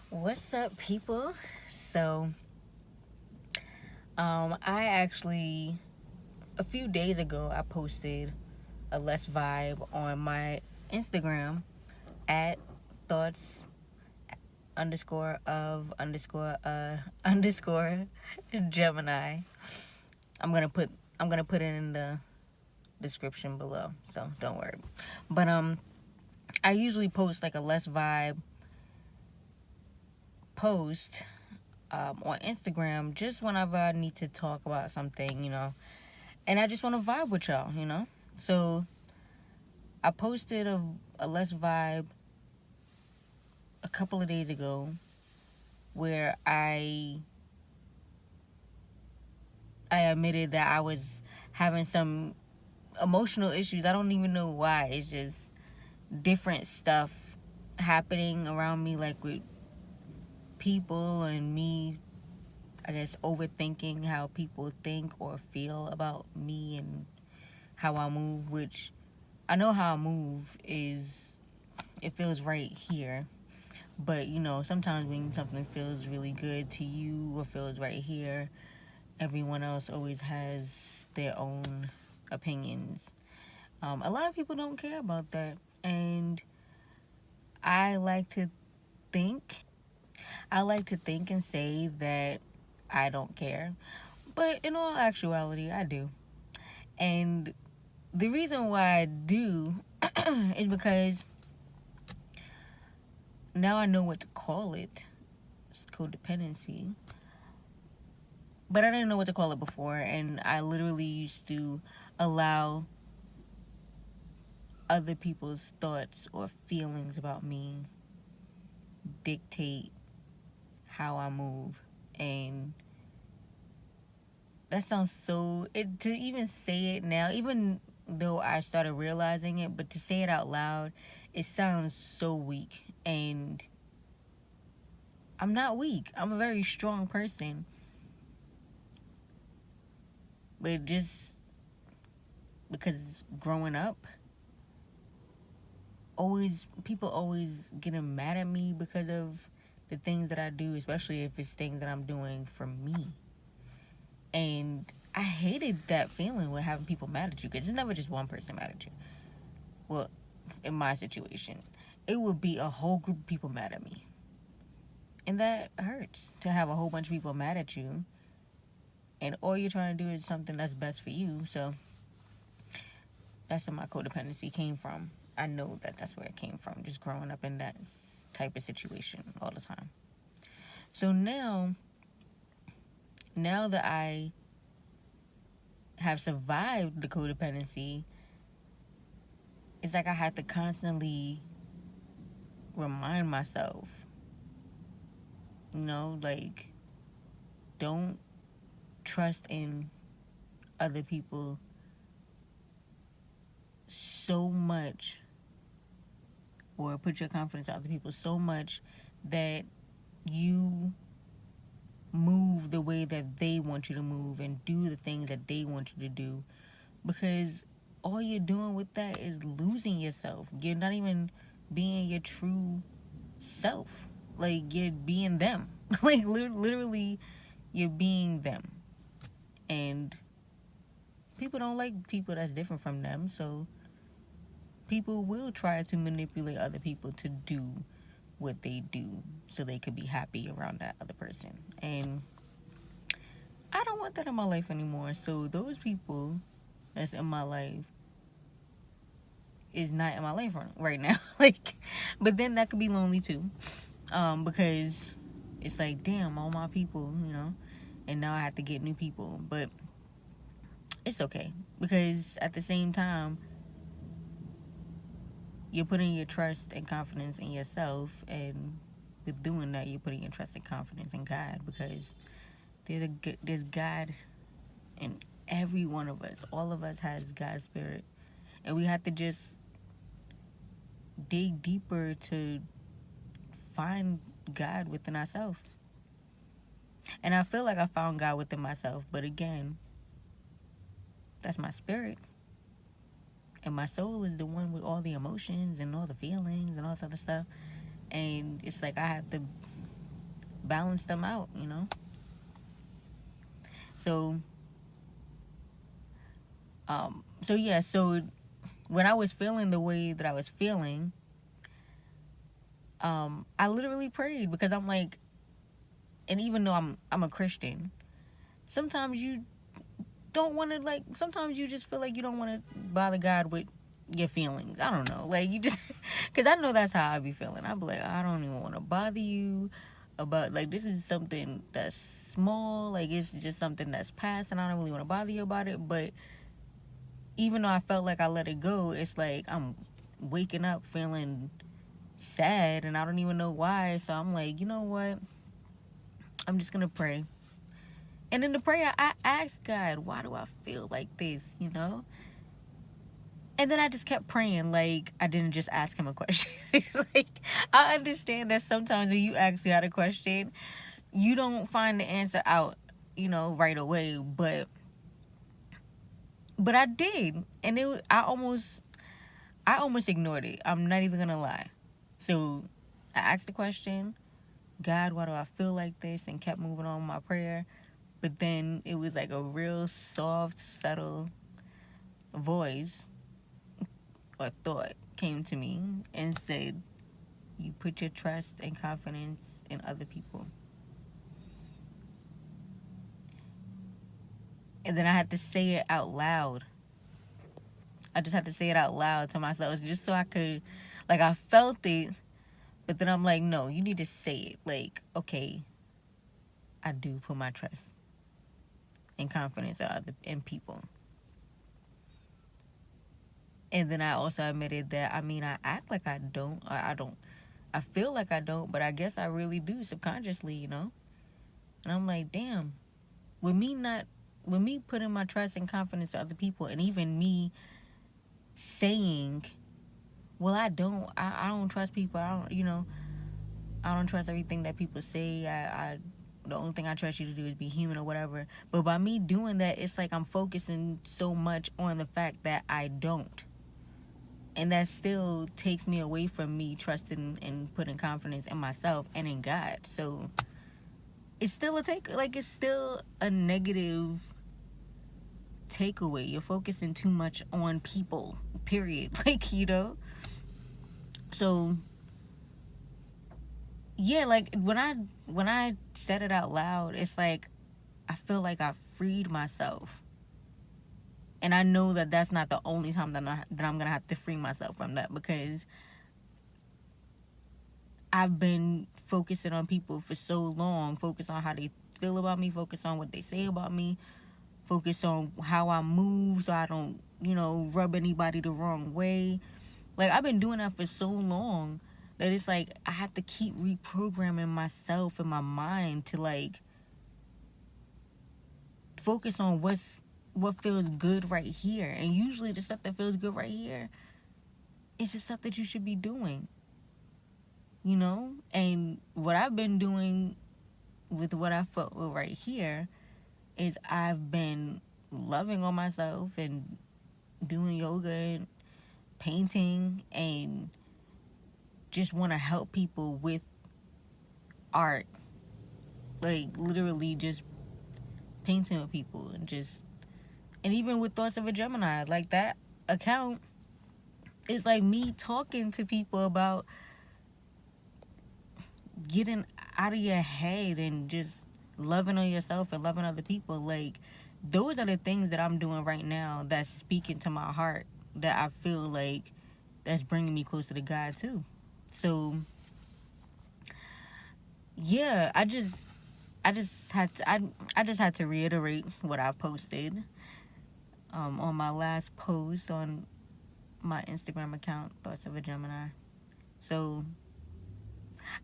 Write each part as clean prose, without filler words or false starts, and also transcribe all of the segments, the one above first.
What's up, people? So, I actually a few days ago I posted a less vibe on my Instagram at thoughts underscore of underscore underscore Gemini. I'm gonna put I'm gonna put it in the description below, so don't worry. But I usually post like a less vibe post on Instagram just whenever I need to talk about something. And I just want to vibe with y'all. So I posted a less vibe a couple of days ago where I admitted that I was having some emotional issues. I don't even know why. It's just different stuff happening around me, like with people and me, I guess, overthinking how people think or feel about me and how I move, which I know how I move it feels right here. But sometimes when something feels really good to you or feels right here, everyone else always has their own opinions. A lot of people don't care about that, and I like to think, I like to think and say that I don't care, but in all actuality, I do. And the reason why I do is because now I know what to call it. It's codependency. But I didn't know what to call it before, and I literally used to allow other people's thoughts or feelings about me dictate how I move. And that sounds to even say it now, even though I started realizing it, but to say it out loud, it sounds so weak. And I'm not weak. I'm a very strong person. But just because growing up, people always getting mad at me because of the things that I do, especially if it's things that I'm doing for me. And I hated that feeling with having people mad at you, because it's never just one person mad at you. Well, in my situation, it would be a whole group of people mad at me. And that hurts, to have a whole bunch of people mad at you, and all you're trying to do is something that's best for you. So that's where my codependency came from. I know that that's where it came from, just growing up in that type of situation all the time. So now that I have survived the codependency, it's like I have to constantly remind myself, like, don't trust in other people so much, or put your confidence in other people so much that you move the way that they want you to move and do the things that they want you to do, because all you're doing with that is losing yourself. You're not even being your true self. Like, you're being them. Like, literally, you're being them. And people don't like people that's different from them, so people will try to manipulate other people to do what they do so they could be happy around that other person. And I don't want that in my life anymore. So those people that's in my life is not in my life right now. Like, but then that could be lonely too, because it's like, damn, all my people, and now I have to get new people. But it's okay, because at the same time, you're putting your trust and confidence in yourself, and with doing that, you're putting your trust and confidence in God, because there's God in every one of us. All of us has God's spirit, and we have to just dig deeper to find God within ourselves. And I feel like I found God within myself, but again, that's my spirit. And my soul is the one with all the emotions and all the feelings and all this other stuff. And it's like I have to balance them out, So, so when I was feeling the way that I was feeling, I literally prayed because I'm like, and even though I'm a Christian, sometimes you don't want to, like, sometimes you just feel like you don't want to bother God with your feelings. I don't know, like, you just, because I know that's how I be feeling. I be like, I don't even want to bother you about, like, this is something that's small, like, it's just something that's past, and I don't really want to bother you about it. But even though I felt like I let it go, it's like I'm waking up feeling sad, and I don't even know why. So I'm like, you know what, I'm just gonna pray. And in the prayer, I asked God, why do I feel like this, And then I just kept praying, like, I didn't just ask him a question. Like, I understand that sometimes when you ask God a question, you don't find the answer out, right away. But I did. And I almost ignored it. I'm not even going to lie. So I asked the question, God, why do I feel like this? And kept moving on with my prayer. But then it was like a real soft, subtle voice or thought came to me and said, you put your trust and confidence in other people. And then I had to say it out loud. I just had to say it out loud to myself just so I could, like, I felt it, but then I'm like, no, you need to say it. Like, okay, I do put my trust and confidence in people. And then I also admitted that, I act like I don't. I feel like I don't, but I guess I really do subconsciously, And I'm like, damn, with me putting my trust and confidence in other people, and even me saying, well, I don't trust people. I don't trust everything that people say. The only thing I trust you to do is be human or whatever. But by me doing that, it's like I'm focusing so much on the fact that I don't. And that still takes me away from me trusting and putting confidence in myself and in God. So it's still it's still a negative takeaway. You're focusing too much on people, period. So yeah, like when I said it out loud, it's like I feel like I freed myself. And I know that that's not the only time that I'm gonna have to free myself from that, because I've been focusing on people for so long, focus on how they feel about me, focus on what they say about me, focus on how I move so I don't, rub anybody the wrong way. Like, I've been doing that for so long that it's like I have to keep reprogramming myself in my mind to, like, focus on what feels good right here. And usually the stuff that feels good right here is the stuff that you should be doing. And what I've been doing with what I felt right here is I've been loving on myself and doing yoga and painting and just want to help people with art. Like, literally just painting with people and even with Thoughts of a Gemini, like, that account is like me talking to people about getting out of your head and just loving on yourself and loving other people. Like, those are the things that I'm doing right now that's speaking to my heart, that I feel like that's bringing me closer to God too. So yeah, I just had to reiterate what I posted on my last post on my Instagram account, Thoughts of a Gemini. So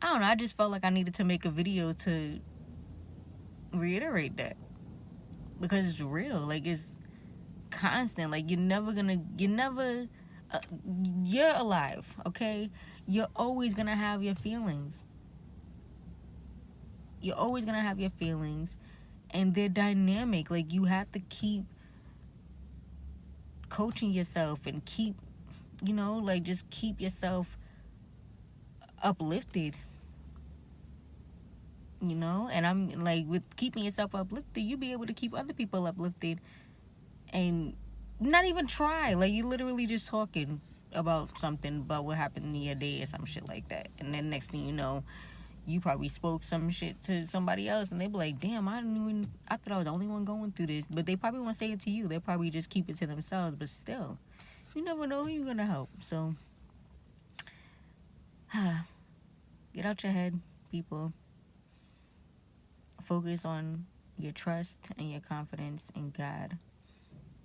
I don't know, I just felt like I needed to make a video to reiterate that, because it's real. Like, it's constant. Like, you're alive, okay? You're always gonna have your feelings. You're always gonna have your feelings, and they're dynamic. Like, you have to keep coaching yourself and keep, just keep yourself uplifted. you know. And I'm like, with keeping yourself uplifted, you be able to keep other people uplifted, and not even try. Like, you literally just talking about something, about what happened in your day or some shit like that, and then next thing you know, you probably spoke some shit to somebody else, and they be like, damn, I thought I was the only one going through this. But they probably won't say it to you. They probably just keep it to themselves. But still, you never know who you're gonna help. So get out your head, people. Focus on your trust and your confidence in God,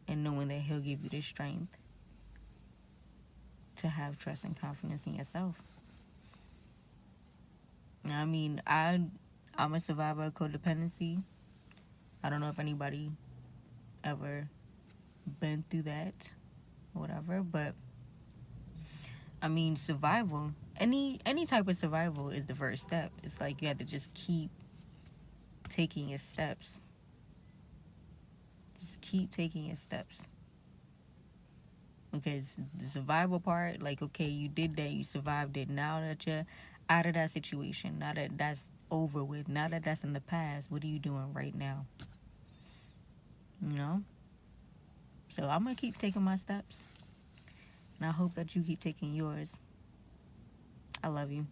and knowing that He'll give you the strength to have trust and confidence in yourself. I mean, I'm a survivor of codependency. I don't know if anybody ever been through that or whatever, but I mean, survival, any type of survival is the first step. It's like you have to just keep taking your steps. Just keep taking your steps. Because the survival part, like, okay, you did that, you survived it. Now that you're out of that situation, now that that's over with, now that that's in the past, what are you doing right now? You know? So I'm going to keep taking my steps. And I hope that you keep taking yours. I love you.